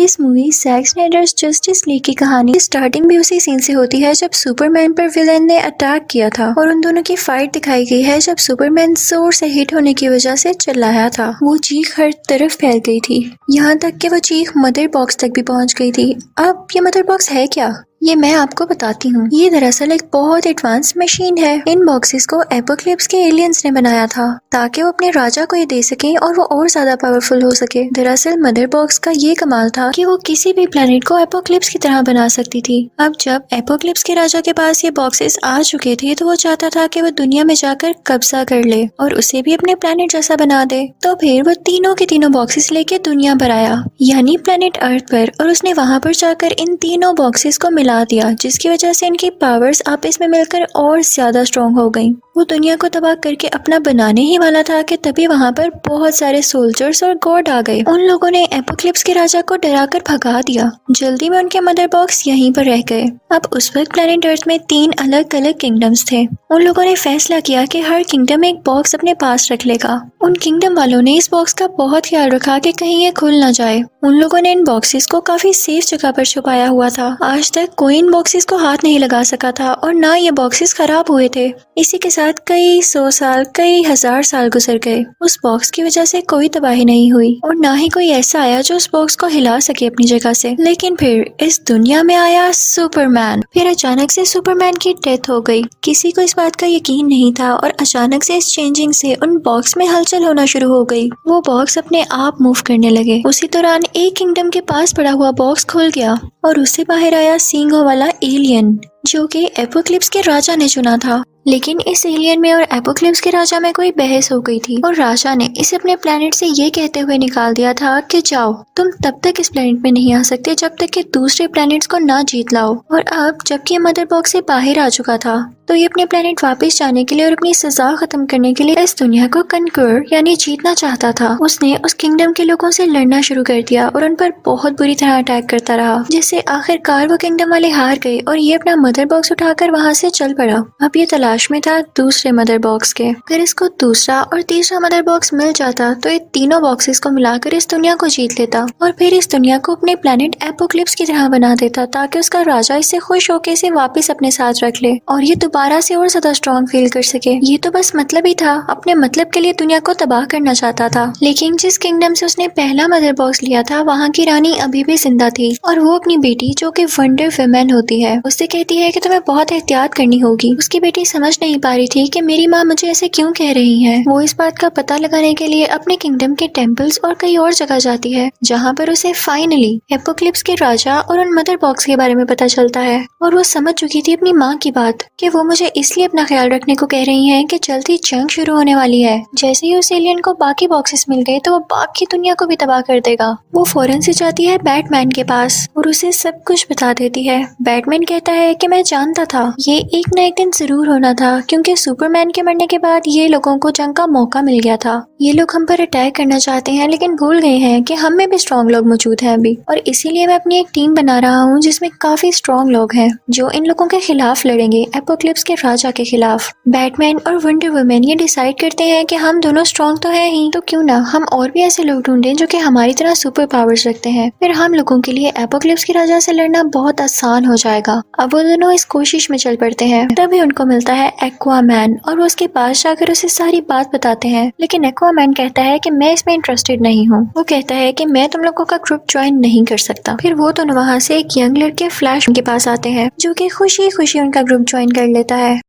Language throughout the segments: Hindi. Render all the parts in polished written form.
इस movie Zack Snyder's Justice League की कहानी स्टार्टिंग भी उसी सीन से होती है जब सुपरमैन पर विलेन ने अटैक किया था और उन दोनों की फाइट दिखाई गई है जब सुपरमैन जोर से हिट होने की वजह से चिल्लाया था। वो चीख हर तरफ फैल गई थी, यहाँ तक कि वो चीख मदर बॉक्स तक भी पहुँच गई थी। अब ये मदर बॉक्स है क्या, ये मैं आपको बताती हूँ। ये दरअसल एक बहुत एडवांस मशीन है। इन बॉक्सेस को एपोक्लिप्स के एलियंस ने बनाया था ताकि वो अपने राजा को ये दे सके और वो और ज्यादा पावरफुल हो सके। दरअसल मदर बॉक्स का ये कमाल था कि वो किसी भी प्लेनेट को एपोक्लिप्स की तरह बना सकती थी। अब जब एपोक्लिप्स के राजा के पास ये बॉक्सेस आ चुके थे तो वो चाहता था कि वो दुनिया में जाकर कब्जा कर ले और उसे भी अपने प्लेनेट जैसा बना दे। तो फिर वो तीनों के तीनों बॉक्सेस लेके दुनिया पर आया, यानी प्लेनेट अर्थ पर, और उसने वहाँ पर जाकर इन तीनों बॉक्सेस को मिला दिया, जिसकी वजह से इनकी पावर्स आपस में मिलकर और ज्यादा स्ट्रॉन्ग हो गई। वो दुनिया को तबाह करके अपना बनाने ही वाला था कि तभी वहाँ पर बहुत सारे सोल्जर्स और गॉड आ गए। उन लोगों ने एपोक्लिप्स के राजा को डराकर भगा दिया। जल्दी में उनके मदर बॉक्स यहीं पर रह गए। अब उस वक्त प्लेनेट अर्थ में 3 अलग अलग किंगडम्स थे। उन लोगों ने फैसला किया कि हर किंगडम एक बॉक्स अपने पास रख लेगा। उन किंगडम वालों ने इस बॉक्स का बहुत ख्याल रखा कि कहीं ये खुल ना जाए। उन लोगों ने इन बॉक्सेस को काफी सेफ जगह पर छुपाया हुआ था। आज तक कोई इन बॉक्सेस को हाथ नहीं लगा सका था और ना ये बॉक्सेस खराब हुए थे। इसी के साथ कई 100 साल, कई 1000 साल गुजर गए। उस बॉक्स की वजह से कोई तबाही नहीं हुई और ना ही कोई ऐसा आया जो उस बॉक्स को हिला सके अपनी जगह से। लेकिन फिर इस दुनिया में आया सुपरमैन। फिर अचानक से सुपरमैन की डेथ हो गई। किसी को इस बात का यकीन नहीं था और अचानक से इस चेंजिंग से उन बॉक्स में हलचल होना शुरू हो गई। वो बॉक्स अपने आप मूव करने लगे। उसी दौरान एक किंगडम के पास पड़ा हुआ बॉक्स खुल गया और उससे बाहर आया सींगों वाला एलियन, जो कि एपोक्लिप्स के राजा ने चुना था। लेकिन इस एलियन में और एपोक्लिप्स के राजा में कोई बहस हो गई थी और राजा ने इसे अपने प्लेनेट से ये कहते हुए निकाल दिया था कि जाओ, तुम तब तक इस प्लेनेट में नहीं आ सकते जब तक कि दूसरे प्लेनेट्स को ना जीत लाओ। और अब जबकि मदर बॉक्स से बाहर आ चुका था तो ये अपने प्लेनेट वापस जाने के लिए और अपनी सजा खत्म करने के लिए इस दुनिया को कनक्वर यानी जीतना चाहता था। उसने उस किंगडम के लोगों से लड़ना शुरू कर दिया और उन पर बहुत बुरी तरह अटैक करता रहा, जिससे आखिरकार वो किंगडम वाले हार गए और ये अपना मदर बॉक्स उठाकर वहाँ से चल पड़ा। अब ये तलाश में था दूसरे मदर बॉक्स के। अगर इसको दूसरा और तीसरा मदर बॉक्स मिल जाता तो ये तीनों बॉक्सेस को मिलाकर इस दुनिया को जीत लेता और फिर इस दुनिया को अपने प्लेनेट एपोक्लिप्स की तरह बना देता ताकि उसका राजा इससे खुश होकर इसे वापस अपने साथ रख ले और ये दोबारा से और ज्यादा स्ट्रॉन्ग फील कर सके। ये तो बस मतलब ही था, अपने मतलब के लिए दुनिया को तबाह करना चाहता था। लेकिन जिस किंगडम से उसने पहला मदर बॉक्स लिया था वहाँ की रानी अभी भी जिंदा थी और वो अपनी बेटी, जो कि वंडर वुमन होती है, उससे कहती है कि तुम्हें बहुत एहतियात करनी होगी। उसकी बेटी समझ नहीं पा रही थी कि मेरी माँ मुझे ऐसे क्यों कह रही है। वो इस बात का पता लगाने के लिए अपने किंगडम के टेम्पल्स और कई और जगह जाती है, जहाँ पर उसे फाइनली एपोक्लिप्स के राजा और उन मदर बॉक्स के बारे में पता चलता है। और वो समझ चुकी थी अपनी माँ की बात कि वो मुझे इसलिए अपना ख्याल रखने को कह रही हैं कि जल्दी जंग शुरू होने वाली है। जैसे ही उस एलियन को बाकी बॉक्सेस मिल गए तो वो बाकी दुनिया को भी तबाह कर देगा। वो फौरन से जाती है बैटमैन के पास और उसे सब कुछ बता देती है। बैटमैन कहता है कि मैं जानता था ये एक न एक दिन जरूर होना था, क्योंकि सुपरमैन के मरने के बाद ये लोगों को जंग का मौका मिल गया था। ये लोग हम पर अटैक करना चाहते हैं लेकिन भूल गए हैं कि हम में भी स्ट्रॉन्ग लोग मौजूद हैं अभी, और इसीलिए मैं अपनी एक टीम बना रहा हूँ जिसमें काफी स्ट्रॉन्ग लोग हैं जो इन लोगों के खिलाफ लड़ेंगे, एपोक्लिप्स के राजा के खिलाफ। बैटमैन और वंडर वुमन ये डिसाइड करते हैं कि हम दोनों स्ट्रॉन्ग तो हैं ही, तो क्यों ना हम और भी ऐसे लोग ढूंढें जो कि हमारी तरह सुपर पावर्स रखते हैं। फिर हम लोगों के लिए एपोक्लिप्स के राजा से लड़ना बहुत आसान हो जाएगा। अब वो दोनों इस कोशिश में चल पड़ते हैं। तभी उनको मिलता है एक्वामैन और वो उसके पास जाकर उसे सारी बात बताते हैं। लेकिन एक्वामैन कहता है कि मैं इसमें इंटरेस्टेड नहीं हूँ। वो कहता है कि मैं तुम लोगों का ग्रुप ज्वाइन नहीं कर सकता। फिर वो दोनों वहाँ से एक यंग लड़के फ्लैश के पास आते हैं जो कि खुशी खुशी उनका ग्रुप ज्वाइन कर लेता है।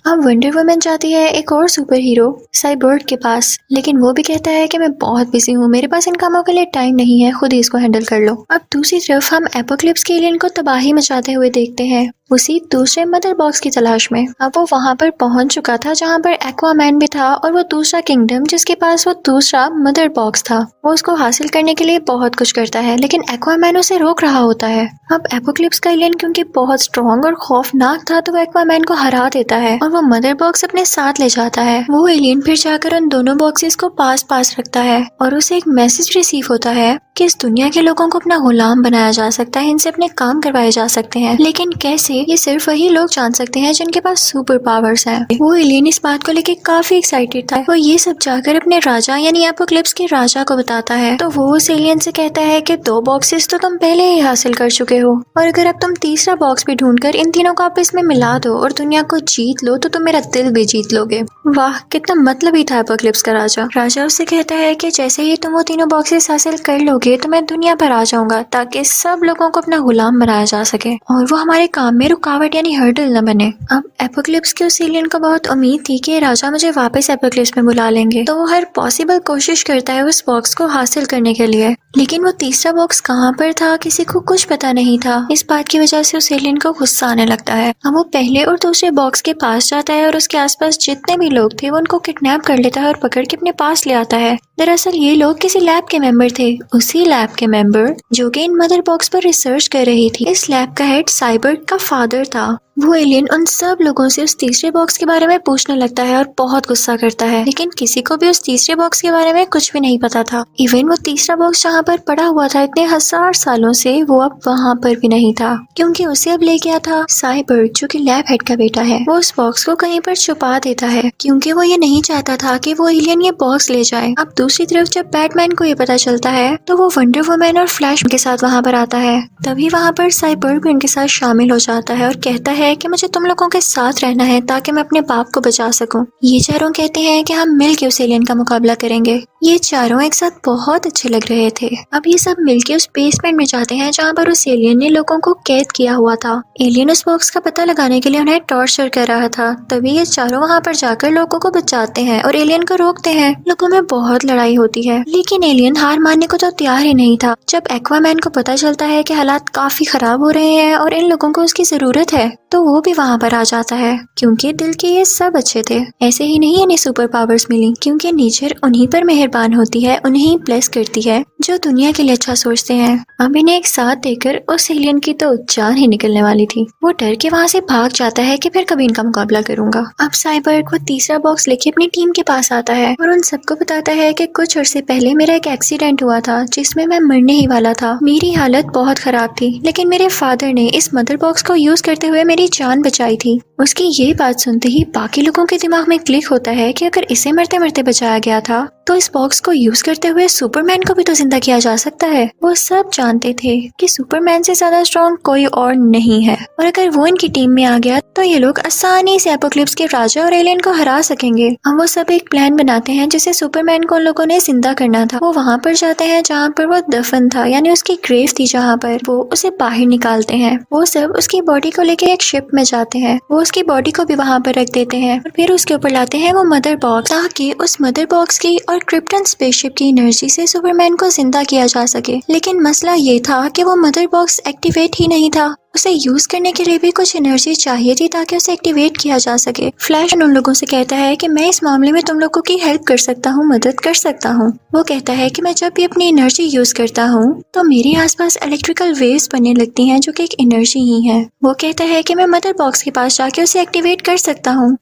अब वंडर वुमन जाती है एक और सुपर हीरो साइबोर्ग के पास, लेकिन वो भी कहता है कि मैं बहुत बिजी हूँ, मेरे पास इन कामों के लिए टाइम नहीं है, खुद ही इसको हैंडल कर लो। अब दूसरी तरफ हम एपोक्लिप्स के एलियन को तबाही मचाते हुए देखते हैं उसी दूसरे मदर बॉक्स की तलाश में। अब वो वहाँ पर पहुंच चुका था जहाँ पर एक्वामैन भी था और वो दूसरा किंगडम जिसके पास वो दूसरा मदर बॉक्स था। वो उसको हासिल करने के लिए बहुत कुछ करता है लेकिन एक्वामैन उसे रोक रहा होता है। अब एपोक्लिप्स का एलियन क्योंकि बहुत स्ट्रॉन्ग और खौफनाक था तो वो एक्वामैन को हरा देता है और वो मदर बॉक्स अपने साथ ले जाता है। वो एलियन फिर जाकर उन दोनों बॉक्सेस को पास पास रखता है और उसे एक मैसेज रिसीव होता है कि इस दुनिया के लोगों को अपना गुलाम बनाया जा सकता है, इनसे अपने काम करवाए जा सकते हैं। लेकिन कैसे? ये सिर्फ वही लोग जान सकते हैं जिनके पास सुपर पावर्स हैं। वो एलियन इस बात को लेके काफी एक्साइटेड था। वो ये सब जाकर अपने राजा यानी एपोक्लिप्स के राजा को बताता है। तो वो उस एलियन से कहता है कि 2 बॉक्सेस तो तुम पहले ही हासिल कर चुके हो, और अगर अब तुम तीसरा बॉक्स भी ढूंढकर इन तीनों को आपस में मिला दो और दुनिया को जीत लो तो तुम मेरा दिल भी जीत लोगे। वाह, कितना मतलबी था एपोक्लिप्स का राजा। राजा उससे कहता है कि जैसे ही तुम वो तीनों बॉक्सेस हासिल कर लोगे तो मैं दुनिया पर आ जाऊंगा ताकि सब लोगों को अपना गुलाम बनाया जा सके और वो हमारे काम में रुकावट यानी हर्डल न बने। अब एपोक्लिप्स के उस एलियन को बहुत उम्मीद थी कि राजा मुझे वापस एपोक्लिप्स में बुला लेंगे, तो वो हर पॉसिबल कोशिश करता है उस बॉक्स को हासिल करने के लिए। लेकिन वो तीसरा बॉक्स कहाँ पर था किसी को कुछ पता नहीं था। इस बात की वजह से उस एलियन को गुस्सा आने लगता है। अब वो पहले और दूसरे बॉक्स के पास जाता है और उसके आसपास जितने भी लोग थे वो उनको किडनैप कर लेता है और पकड़ के अपने पास ले आता है। दरअसल ये लोग किसी लैब के मेंबर थे, उसी लैब के मेंबर जो कि इन मदर बॉक्स पर रिसर्च कर रही थी। इस लैब का हेड साइबर्ग का फादर था। वो एलियन उन सब लोगों से उस तीसरे बॉक्स के बारे में पूछने लगता है और बहुत गुस्सा करता है, लेकिन किसी को भी उस तीसरे बॉक्स के बारे में कुछ भी नहीं पता था। इवन वो तीसरा बॉक्स जहाँ पर पड़ा हुआ था इतने 1000 सालों से, वो अब वहाँ पर भी नहीं था, क्योंकि उसे अब ले गया था साइबर्ग जो कि लैब हेड का बेटा है। वो उस बॉक्स को कहीं पर छुपा देता है क्योंकि वो ये नहीं चाहता था कि वो एलियन ये बॉक्स ले जाए। अब दूसरी तरफ जब बैटमैन को ये पता चलता है तो वो वंडर वुमन और फ्लैश के साथ वहाँ पर आता है। तभी वहाँ पर साइबर्ग भी उनके साथ शामिल हो जाता है और कहता है कि मुझे तुम लोगों के साथ रहना है ताकि मैं अपने बाप को बचा सकूं। ये चारों कहते हैं कि हम मिलके उस एलियन का मुकाबला करेंगे। ये चारों एक साथ बहुत अच्छे लग रहे थे। अब ये सब मिलके उस बेसमेंट में जाते हैं जहाँ पर उस एलियन ने लोगों को कैद किया हुआ था। एलियन उस बॉक्स का पता लगाने के लिए उन्हें टॉर्चर कर रहा था। तभी ये चारों वहाँ पर जाकर लोगों को बचाते हैं और एलियन को रोकते हैं। लोगों में बहुत लड़ाई होती है, लेकिन एलियन हार मानने को तो तैयार ही नहीं था। जब एक्वामैन को पता चलता है कि हालात काफी खराब हो रहे हैं और इन लोगों को उसकी जरूरत है, तो वो भी वहाँ पर आ जाता है क्योंकि दिल के ये सब अच्छे थे। ऐसे ही नहीं इन्हें सुपर पावर्स मिली, क्योंकि नेचर उन्हीं पर मेहरबान होती है, उन्हें ब्लेस करती है जो दुनिया के लिए अच्छा सोचते हैं। अब इन्हें एक साथ देखकर उस एलियन की तो जान ही निकलने वाली थी। वो डर के वहाँ से भाग जाता है कि फिर कभी इनका मुकाबला करूंगा। अब साइबर्ग वो तीसरा बॉक्स लेके अपनी टीम के पास आता है और उन सबको बताता है कि कुछ अर्से पहले मेरा एक एक्सीडेंट हुआ था जिसमें मैं मरने ही वाला था। मेरी हालत बहुत खराब थी, लेकिन मेरे फादर ने इस मदर बॉक्स को यूज करते हुए मेरी जान बचाई थी। उसकी ये बात सुनते ही बाकी लोगों के दिमाग में क्लिक होता है कि अगर इसे मरते मरते बचाया गया था तो इस बॉक्स को यूज करते हुए सुपरमैन को भी तो जिंदा किया जा सकता है। वो सब जानते थे कि सुपरमैन से ज्यादा स्ट्रॉन्ग कोई और नहीं है, और अगर वो इनकी टीम में आ गया तो ये लोग आसानी से एपोक्लिप्स के राजा और एलियन को हरा सकेंगे। अब वो सब एक प्लान बनाते हैं जिसे सुपरमैन को उन लोगों ने जिंदा करना था। वो वहाँ पर जाते हैं जहाँ पर वो दफन था, यानी उसकी ग्रेव थी, जहाँ पर वो उसे बाहर निकालते हैं। वो सब उसकी बॉडी को लेकर एक शिप में जाते हैं। वो उसकी बॉडी को भी वहाँ पर रख देते हैं और फिर उसके ऊपर लाते हैं वो मदर बॉक्स, ताकि उस मदर बॉक्स की और क्रिप्टन स्पेसशिप की एनर्जी से सुपरमैन को जिंदा किया जा सके। लेकिन मसला ये था कि वो मदर बॉक्स एक्टिवेट ही नहीं था। उसे यूज करने के लिए भी कुछ एनर्जी चाहिए थी ताकि उसे एक्टिवेट किया जा सके। फ्लैश उन लोगों से कहता है कि मैं इस मामले में तुम लोगों की हेल्प कर सकता हूँ, मदद कर सकता हूँ। वो कहता है कि मैं जब भी अपनी एनर्जी यूज करता हूँ तो मेरे आसपास इलेक्ट्रिकल वेव्स बनने लगती हैं जो कि एक एनर्जी ही है। वो कहता है कि मैं मदर बॉक्स के पास जाके उसे एक्टिवेट कर सकता हूँ।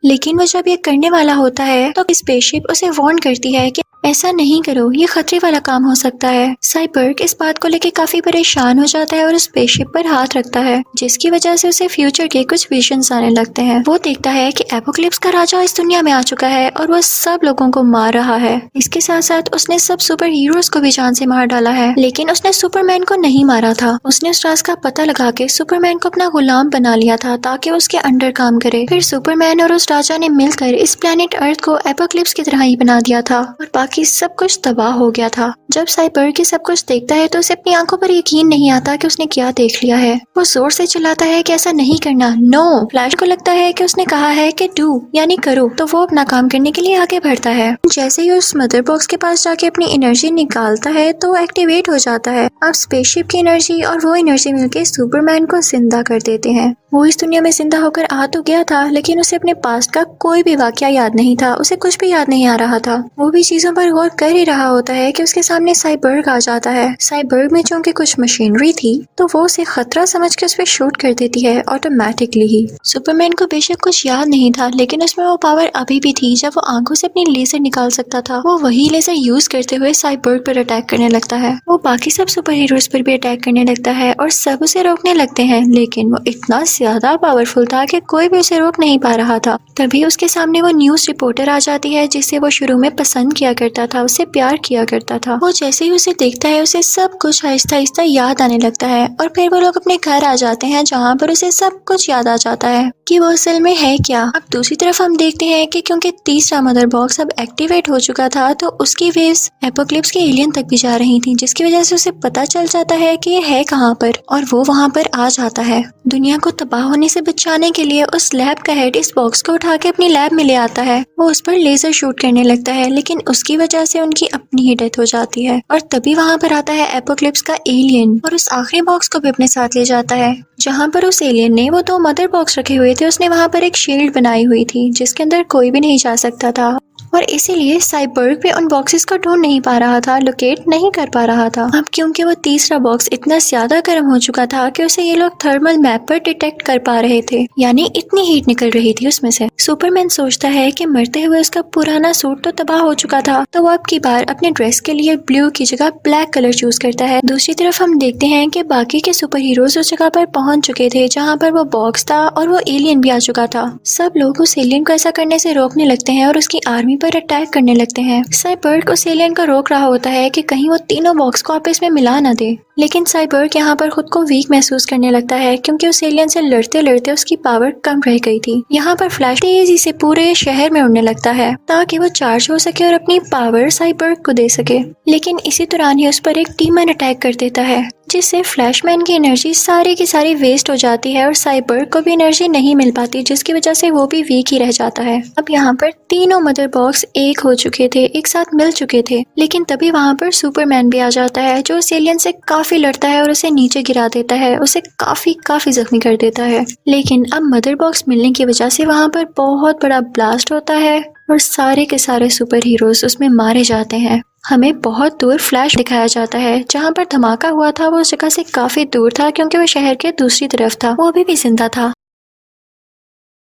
लेकिन वो जब ये करने वाला होता है तो स्पेसशिप उसे वार्न करती है कि ऐसा नहीं करो, ये खतरे वाला काम हो सकता है। साइबर्ग इस बात को लेकर काफी परेशान हो जाता है और स्पेसशिप पर हाथ रखता है, जिसकी वजह से उसे फ्यूचर के कुछ विजन्स आने लगते हैं। वो देखता है कि एपोक्लिप्स का राजा इस दुनिया में आ चुका है और वो सब लोगों को मार रहा है। इसके साथ साथ उसने सब सुपर हीरोज को भी जान से मार डाला है, लेकिन उसने सुपरमैन को नहीं मारा था। उसने उस राज का पता लगा के सुपरमैन को अपना गुलाम बना लिया था ताकि उसके अंडर काम करे। फिर सुपरमैन और उस राजा ने मिलकर इस प्लेनेट अर्थ को एपोक्लिप्स की तरह ही बना दिया था और बाकी सब कुछ तबाह हो गया था। जब साइबर्ग सब कुछ देखता है तो उसे अपनी आंखों पर यकीन नहीं आता कि उसने क्या देख लिया है। वो जोर से चिल्लाता है कि ऐसा नहीं करना, नो। फ्लैश को लगता है कि उसने कहा है कि डू यानी करो, तो वो अपना काम करने के लिए आगे बढ़ता है। जैसे ही उस मदर बॉक्स के पास जाके अपनी एनर्जी निकालता है तो एक्टिवेट हो जाता है। अब स्पेसशिप की एनर्जी और वो एनर्जी मिलकर सुपरमैन को जिंदा कर देते हैं। वो इस दुनिया में जिंदा होकर आ तो गया था, लेकिन उसे अपने पास्ट का कोई भी वाकया याद नहीं था, उसे कुछ भी याद नहीं आ रहा था। वो भी चीजों पर गौर कर ही रहा होता है कि उसके सामने साइबर्ग आ जाता है। साइबर्ग में चूंकि कुछ मशीनरी थी तो वो उसे खतरा समझ के उस पर शूट कर देती है ऑटोमेटिकली ही। सुपरमैन को बेशक कुछ याद नहीं था, लेकिन उसमें वो पावर अभी भी थी जब वो आंखों से अपनी लेजर निकाल सकता था। वो वही लेजर यूज करते हुए साइबर्ग पर अटैक करने लगता है। वो बाकी सब सुपर हीरोज पर भी अटैक करने लगता है और सब उसे रोकने लगते हैं, लेकिन वो इतना ज्यादा पावरफुल था कि कोई भी उसे रोक नहीं पा रहा था। तभी उसके सामने वो न्यूज रिपोर्टर आ जाती है जिसे वो शुरू में पसंद किया करता था, उसे प्यार किया करता था। वो जैसे ही उसे देखता है उसे सब कुछ आहिस्ता आहिस्ता याद आने लगता है और फिर वो लोग अपने घर आ जाते हैं जहाँ पर उसे सब कुछ याद आ जाता है कि वो असल में है क्या। अब दूसरी तरफ हम देखते हैं कि क्योंकि तीसरा मदर बॉक्स अब एक्टिवेट हो चुका था तो उसकी वेव्स एपोक्लिप्स के एलियन तक भी जा रही थी, जिसकी वजह से उसे पता चल जाता है कि ये है कहाँ पर और वो वहाँ पर आ जाता है। दुनिया को तबाह होने से बचाने के लिए उस लैब का हेड इस बॉक्स को उठा के अपनी लैब में ले आता है। वो उस पर लेजर शूट करने लगता है, लेकिन उसकी वजह से उनकी अपनी ही डेथ हो जाती है और तभी वहाँ पर आता है एपोक्लिप्स का एलियन और उस आखिरी बॉक्स को भी अपने साथ ले जाता है। जहाँ पर उस एलियन ने वो 2 मदर बॉक्स रखे हुए थे, उसने वहाँ पर एक शील्ड बनाई हुई थी जिसके अंदर कोई भी नहीं जा सकता था और इसीलिए साइबर्ग भी उन बॉक्सेस को ढूंढ नहीं पा रहा था, लोकेट नहीं कर पा रहा था। अब क्योंकि वो तीसरा बॉक्स इतना ज्यादा गर्म हो चुका था कि उसे ये लोग थर्मल मैप पर डिटेक्ट कर पा रहे थे, यानी इतनी हीट निकल रही थी उसमें से। सुपरमैन सोचता है कि मरते हुए उसका पुराना सूट तो तबाह हो चुका था, तो वो अब की बार अपने ड्रेस के लिए ब्लू की जगह ब्लैक कलर चूज करता है। दूसरी तरफ हम देखते हैं कि बाकी के सुपर हीरोज उस जगह पर पहुंच चुके थे जहाँ पर वो बॉक्स था और वो एलियन भी आ चुका था। सब लोग उस एलियन को ऐसा करने से रोकने लगते हैं और उसकी आर्मी पर अटैक करने लगते हैं। साइबर्ग उस एलियन को रोक रहा होता है कि कहीं वो तीनों बॉक्स को आपस में मिला ना दे, लेकिन साइबर्ग यहाँ पर खुद को वीक महसूस करने लगता है क्योंकि उस एलियन से लड़ते लड़ते उसकी पावर कम रह गई थी। यहाँ पर फ्लैश तेजी से पूरे शहर में उड़ने लगता है ताकि वो चार्ज हो सके और अपनी पावर साइबर्ग को दे सके, लेकिन इसी दौरान ही उस पर एक डीमन अटैक कर देता है जिससे फ्लैशमैन की एनर्जी सारी की सारी वेस्ट हो जाती है और साइबर्ग को भी एनर्जी नहीं मिल पाती, जिसकी वजह से वो भी वीक ही रह जाता है। अब यहाँ पर तीनों मदर बॉक्स एक हो चुके थे, एक साथ मिल चुके थे, लेकिन तभी वहाँ पर सुपरमैन भी आ जाता है जो उस एलियन से काफी लड़ता है और उसे नीचे गिरा देता है, उसे काफी जख्मी कर देता है। लेकिन अब मदर बॉक्स मिलने की वजह से वहाँ पर बहुत बड़ा ब्लास्ट होता है और सारे के सारे सुपर हीरोज उसमें मारे जाते हैं। हमें बहुत दूर फ्लैश दिखाया जाता है, जहाँ पर धमाका हुआ था वो उस जगह से काफी दूर था क्योंकि वो शहर के दूसरी तरफ था। वो अभी भी जिंदा था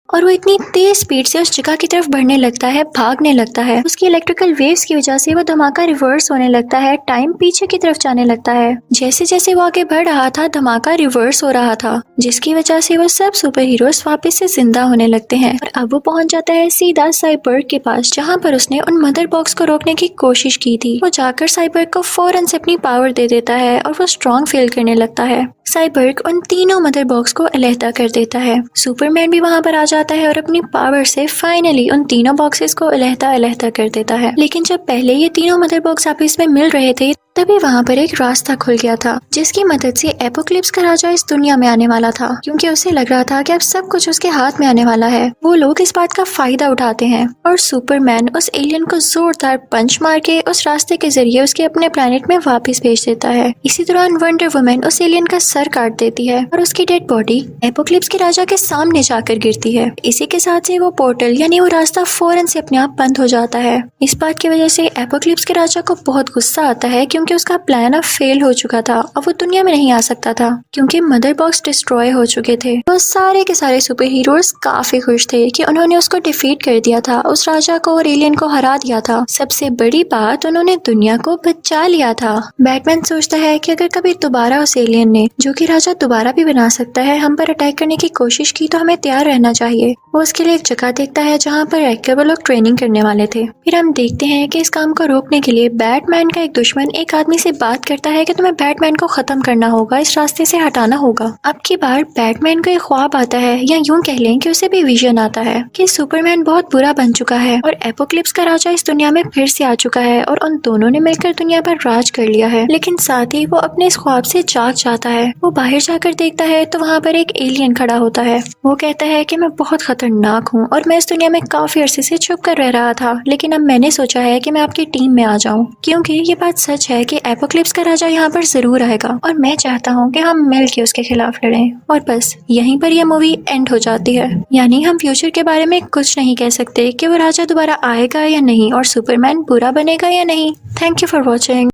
और वो इतनी तेज स्पीड से उस जगह की तरफ बढ़ने लगता है, भागने लगता है। उसकी इलेक्ट्रिकल वेव्स की वजह से वो धमाका रिवर्स होने लगता है, टाइम पीछे की तरफ जाने लगता है। जैसे जैसे वो आगे बढ़ रहा था धमाका रिवर्स हो रहा था, जिसकी वजह से वो सब सुपर हीरोज वापस से जिंदा होने लगते हैं और अब वो पहुंच जाता है सीधा साइबर्ग के पास, जहाँ पर उसने उन मदर बॉक्स को रोकने की कोशिश की थी। वो जाकर साइबर्ग को फौरन से अपनी पावर दे देता है और वो स्ट्रॉन्ग फील करने लगता है। साइबर्ग उन तीनों मदर बॉक्स को अलहदा कर देता है। सुपरमैन भी वहाँ पर आ जाता है और अपनी पावर से फाइनली उन तीनों बॉक्सेस को अलहदा कर देता है। लेकिन जब पहले ये तीनों मदर बॉक्स आपस में मिल रहे थे तभी वहाँ पर एक रास्ता खुल गया था, जिसकी मदद से एपोक्लिप्स का राजा इस दुनिया में आने वाला था, क्योंकि उसे लग रहा था कि अब सब कुछ उसके हाथ में आने वाला है। वो लोग इस बात का फायदा उठाते हैं और सुपरमैन उस एलियन को जोरदार पंच मार के उस रास्ते के जरिए उसके अपने प्लेनेट में वापस भेज देता है। इसी दौरान वंडर वुमन उस एलियन का सर काट देती है और उसकी डेड बॉडी एपोक्लिप्स के राजा के सामने जाकर गिरती है। इसी के साथ से वो पोर्टल यानी वो रास्ता फौरन से अपने आप बंद हो जाता है। इस बात की वजह से एपोक्लिप्स के राजा को बहुत गुस्सा आता है क्योंकि उसका प्लान अब फेल हो चुका था, अब वो दुनिया में नहीं आ सकता था क्योंकि मदर बॉक्स डिस्ट्रॉय हो चुके थे। तो सारे के सारे सुपर हीरोज काफी खुश थे कि उन्होंने उसको डिफीट कर दिया था, उस राजा को और एलियन को हरा दिया था। सबसे बड़ी बात, उन्होंने दुनिया को बचा लिया था। बैटमैन सोचता है कि अगर कभी दोबारा उस एलियन ने, जो कि राजा दोबारा भी बना सकता है, हम पर अटैक करने की कोशिश की तो हमें तैयार रहना चाहिए। वो उसके लिए एक जगह देखता है जहाँ पर रहकर वो लोग ट्रेनिंग करने वाले थे। फिर हम देखते हैं कि इस काम को रोकने के लिए बैटमैन का एक दुश्मन एक आदमी से बात करता है कि तुम्हें बैटमैन को खत्म करना होगा, इस रास्ते से हटाना होगा। अब की बार बैटमैन को एक ख्वाब आता है, या यूं कह लें कि उसे भी विजन आता है कि सुपरमैन बहुत बुरा बन चुका है और एपोक्लिप्स का राजा इस दुनिया में फिर से आ चुका है और उन दोनों ने मिलकर दुनिया पर राज कर लिया है। लेकिन साथ ही वो अपने इस ख्वाब से जाग जाता है। वो बाहर जाकर देखता है तो वहाँ पर एक एलियन खड़ा होता है। वो कहता है कि मैं बहुत खतरनाक हूँ और मैं इस दुनिया में काफी अरसे से छुप कर रह रहा था, लेकिन अब मैंने सोचा है कि मैं आपकी टीम में आ जाऊँ, क्योंकि ये बात सच है है कि एपोक्लिप्स का राजा यहाँ पर जरूर आएगा और मैं चाहता हूँ कि हम मिल के उसके खिलाफ लड़ें। और बस यहीं पर यह मूवी एंड हो जाती है। यानी हम फ्यूचर के बारे में कुछ नहीं कह सकते कि वो राजा दोबारा आएगा या नहीं और सुपरमैन बुरा बनेगा या नहीं। Thank you for watching.